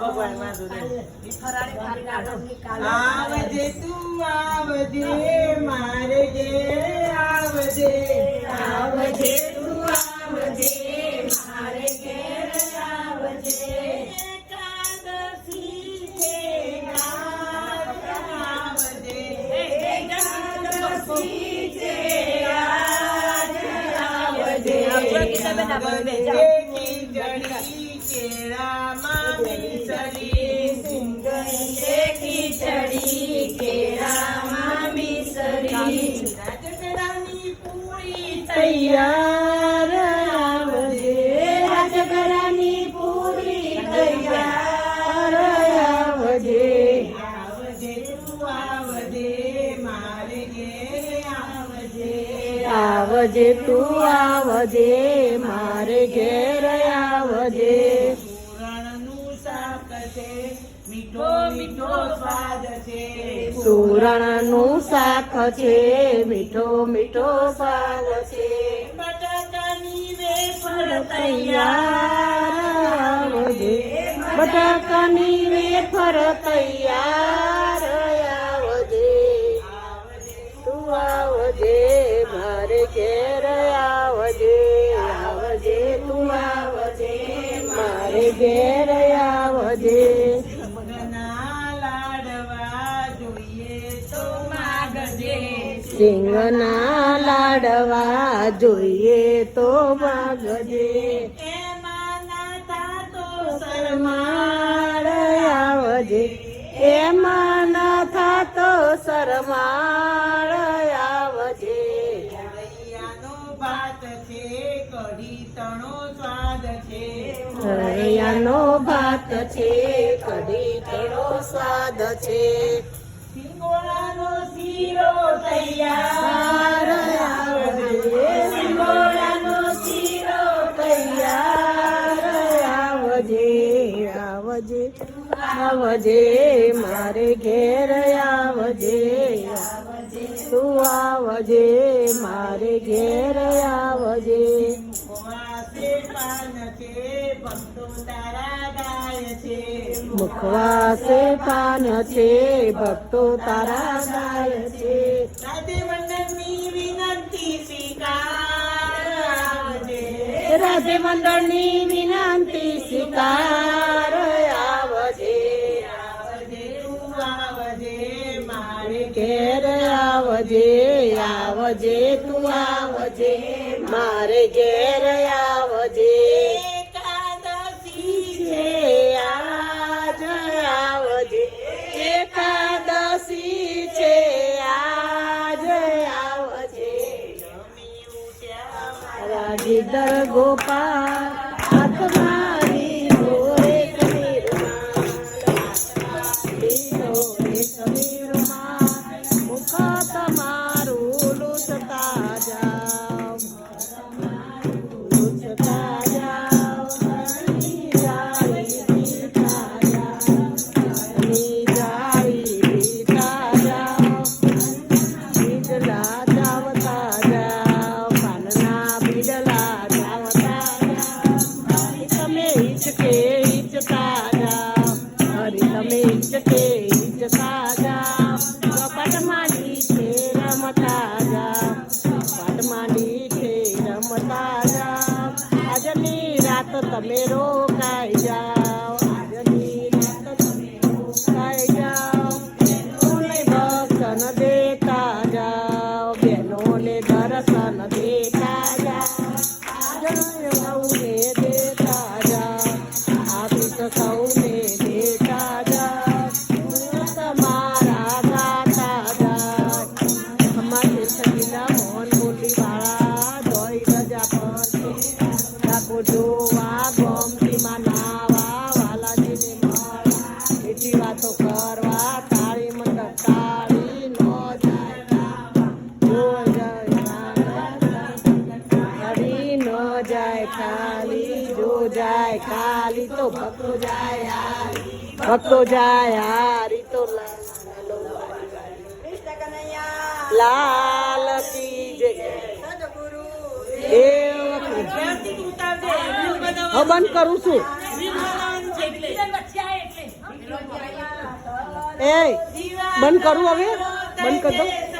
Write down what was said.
ભગવાન માધુરી આવજે તું આવજે મારે ઘેર આવજે આવજે તું આવજે મારે ઘેર આવજે એકાદશી છે આવજે એકાદશી છે આજ આવજે ખીચડી કેળામાં મિસરી ખીચડી કેળામાં મિસરી રાજગરાની પૂરી તૈયાર આવજે રાજગરાની પૂરી તૈયાર આવજે આવજે તું આવજે મારે ઘેર આવજે આવજે તું આવજે મારે ઘેર આવજે પૂરણનું શાક છે મીઠો મીઠો સ્વાદ છે સુરણનું શાક છે મીઠો મીઠો સ્વાદ છે બટાકાની વેફર તૈયાર આવજે બટાકાની વેફર તૈયાર આવજે તું આવજે મારે ઘેર આવજે આવજે તું આવજે મારે ઘેર આવજે સિંગના લાડવા જોઈએ તો માગજે સિંગના લાડવા જોઈએ તો માગજે એમાં ના થાતો શરમાળ આવજે એમાં ન થાતો શરમાળ આવજે રૈયાનો ભાત છે કઢી તણો સ્વાદ છે રૈયાનો ભાત છે કઢી તળો સ્વાદ છે સિંગોડાનો શીરો તૈયાર આવજે સિંગોડાનો શીરો તૈયાર આવજે આવજે આવજે મારે ઘેર આવજે તું આવજે મારે ઘેર આવજે વાસે પાન છે ભક્તો તારા ગાય છે મુખવાસે પાન છે ભક્તો તારા ગાય છે રાધે મંડળની વિનંતી સ્વીકાર આવજે રાધે મંડળની વિનંતી સ્વીકાર આવજે આવજે તું આવજે મારે ઘેર આવજે આવજે તું આવજે મારે ઘેર આવજે એકાદશી છે આજ આવજે એકાદશી છે આજ આવજે જમી ઉઠ્યા રાજીદર ગોપાલ આત્મારી ગોરે સમીરમાં મુખ તમારું લૂંટતા જાઓ લૂંટતા જાઓ જાળી પીતા જાઓ જાળી પીતા જાઓ બીજલા ચાવતા જાઓ પાનના બીજલા ચાવતા જાઓ તમે ઈચકે ઈચતા જાઓ હરી તમે ઈચકે ઈચતા જાઓ કપાટમાં નીચે રમતા જાઓ કપાટમાં નીચે રમતા જાઓ આજની રાત તમે રોકાઈ જાઓ આજની રાત તમે રોકાઈ જાઓ બહેનોને દર્શન દેતા જાઓ બહેનોને દર્શન દેતા જાઓ આજને સૌને દેતા જાઓ આશીષ સૌને દેતા જાઓ તમારા ગાતા જાઓ અમારે સગીના મોહન બોલી વાળા જોઈ રજા પર રાખો જોવા ગમતીમાં નાવા વાલાજીને મળવા મીઠી વાતો કરવા તાળી મંડળ તાળી નો જાય જો જાય હરી નો જાય ખાલી જો જાય ખાલી તો ભક્તો જાય હારી ભક્તો જાય હારી તો લાલ કી જય દેવ કી. હવે બંધ કરું છું. એ બંધ કરું હવે બંધ કરી દઉં